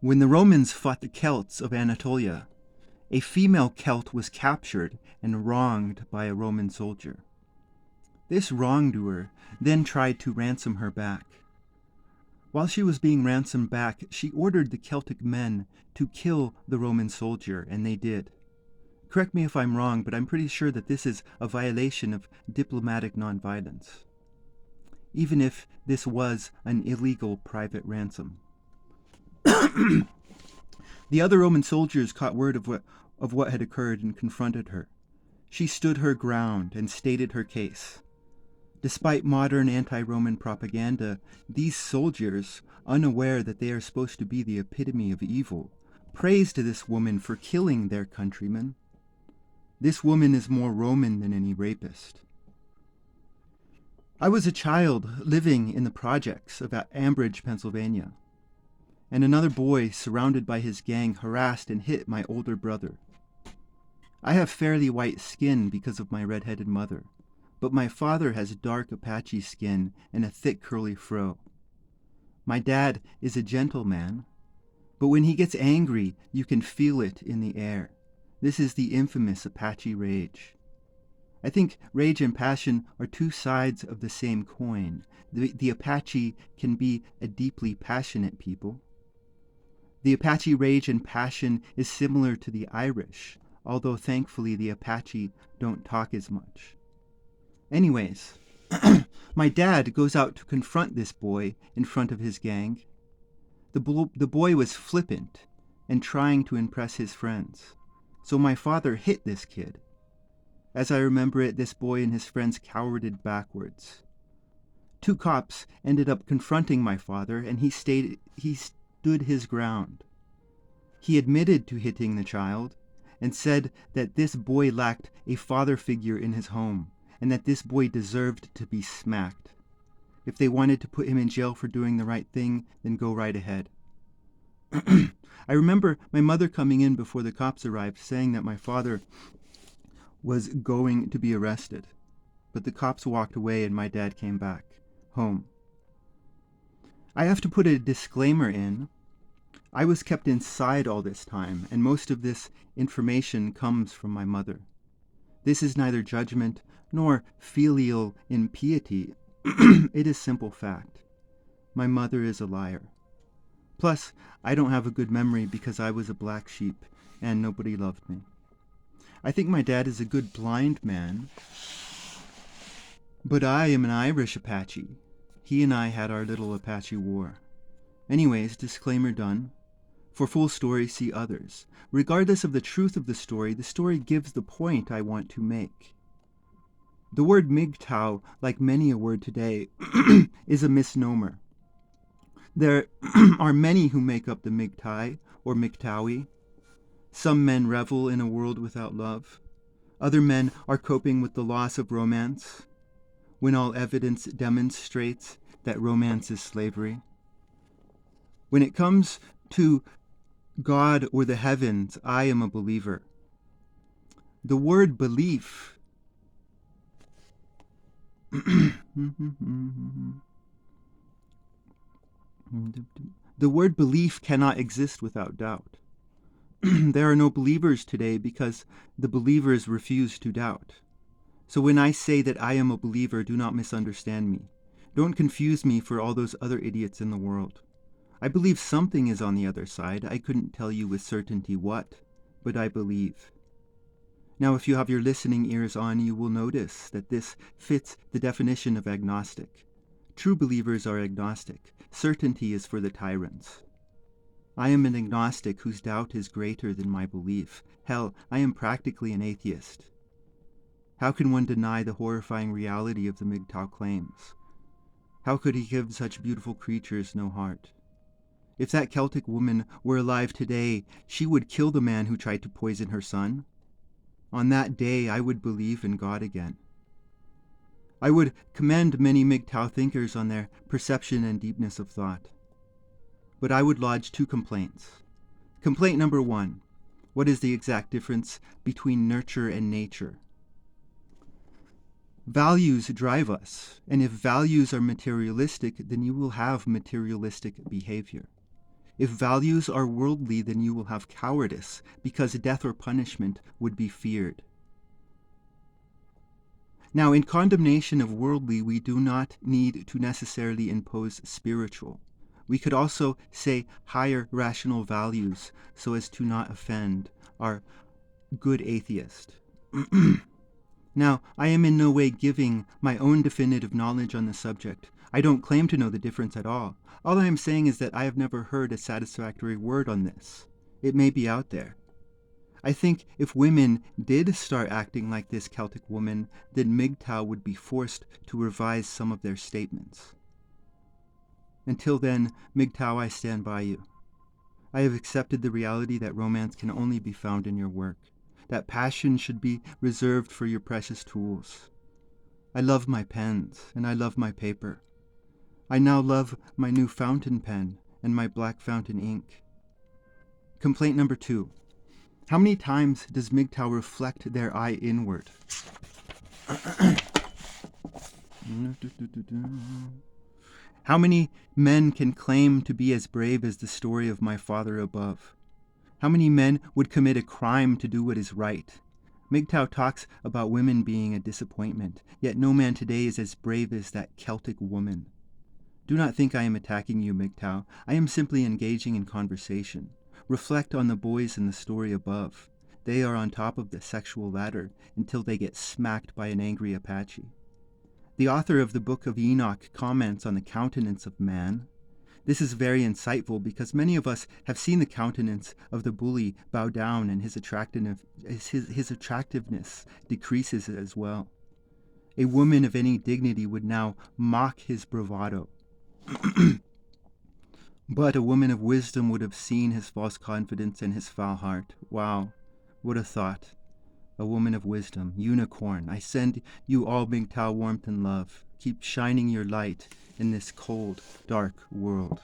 When the Romans fought the Celts of Anatolia, a female Celt was captured and wronged by a Roman soldier. This wrongdoer then tried to ransom her back. While she was being ransomed back, she ordered the Celtic men to kill the Roman soldier, and they did. Correct me if I'm wrong, but I'm pretty sure that this is a violation of diplomatic nonviolence, even if this was an illegal private ransom. The other Roman soldiers caught word of what had occurred and confronted her. She stood her ground and stated her case. Despite modern anti-Roman propaganda, these soldiers, unaware that they are supposed to be the epitome of evil, praised this woman for killing their countrymen. This woman is more Roman than any rapist. I was a child living in the projects of Ambridge, Pennsylvania, and another boy, surrounded by his gang, harassed and hit my older brother. I have fairly white skin because of my red-headed mother, but my father has dark Apache skin and a thick curly fro. My dad is a gentleman, but when he gets angry, you can feel it in the air. This is the infamous Apache rage. I think rage and passion are two sides of the same coin. The Apache can be a deeply passionate people. The Apache rage and passion is similar to the Irish, although thankfully the Apache don't talk as much. Anyways, my dad goes out to confront this boy in front of his gang. The boy was flippant and trying to impress his friends, so my father hit this kid. As I remember it, this boy and his friends cowered backwards. Two cops ended up confronting my father, and he stood his ground. He admitted to hitting the child and said that this boy lacked a father figure in his home and that this boy deserved to be smacked. If they wanted to put him in jail for doing the right thing, then go right ahead. I remember my mother coming in before the cops arrived saying that my father was going to be arrested, but the cops walked away and my dad came back home. I have to put a disclaimer in. I was kept inside all this time, and most of this information comes from my mother. This is neither judgment nor filial impiety. It is simple fact. My mother is a liar. Plus, I don't have a good memory because I was a black sheep and nobody loved me. I think my dad is a good blind man, but I am an Irish Apache. He and I had our little Apache war. Anyways, disclaimer done. For full story, see others. Regardless of the truth of the story gives the point I want to make. The word MGTOW, like many a word today, is a misnomer. There are many who make up the MGTI or MGTOWI. Some men revel in a world without love. Other men are coping with the loss of romance, when all evidence demonstrates that romance is slavery. When it comes to God or the heavens, I am a believer. The word belief the word belief cannot exist without doubt. There are no believers today because the believers refuse to doubt. So when I say that I am a believer, do not misunderstand me. Don't confuse me for all those other idiots in the world. I believe something is on the other side. I couldn't tell you with certainty what, but I believe. Now, if you have your listening ears on, you will notice that this fits the definition of agnostic. True believers are agnostic. Certainty is for the tyrants. I am an agnostic whose doubt is greater than my belief. Hell, I am practically an atheist. How can one deny the horrifying reality of the MGTOW claims? How could he give such beautiful creatures no heart? If that Celtic woman were alive today, she would kill the man who tried to poison her son. On that day, I would believe in God again. I would commend many MGTOW thinkers on their perception and deepness of thought. But I would lodge two complaints. Complaint number 1. What is the exact difference between nurture and nature? Values drive us, and if values are materialistic, then you will have materialistic behavior. If values are worldly, then you will have cowardice, because death or punishment would be feared. Now, in condemnation of worldly, we do not need to necessarily impose spiritual. We could also say higher rational values so as to not offend our good atheist. Now, I am in no way giving my own definitive knowledge on the subject. I don't claim to know the difference at all. All I am saying is that I have never heard a satisfactory word on this. It may be out there. I think if women did start acting like this Celtic woman, then MGTOW would be forced to revise some of their statements. Until then, MGTOW, I stand by you. I have accepted the reality that romance can only be found in your work, that passion should be reserved for your precious tools. I love my pens, and I love my paper. I now love my new fountain pen and my black fountain ink. Complaint number 2. How many times does MGTOW reflect their eye inward? How many men can claim to be as brave as the story of my father above? How many men would commit a crime to do what is right? MGTOW talks about women being a disappointment, yet no man today is as brave as that Celtic woman. Do not think I am attacking you, MGTOW. I am simply engaging in conversation. Reflect on the boys in the story above. They are on top of the sexual ladder until they get smacked by an angry Apache. The author of the Book of Enoch comments on the countenance of man. This is very insightful because many of us have seen the countenance of the bully bow down, and his attractiveness decreases as well. A woman of any dignity would now mock his bravado. But a woman of wisdom would have seen his false confidence and his foul heart. Wow, what a thought. A woman of wisdom, unicorn. I send you all MGTOW warmth and love. Keep shining your light in this cold, dark world.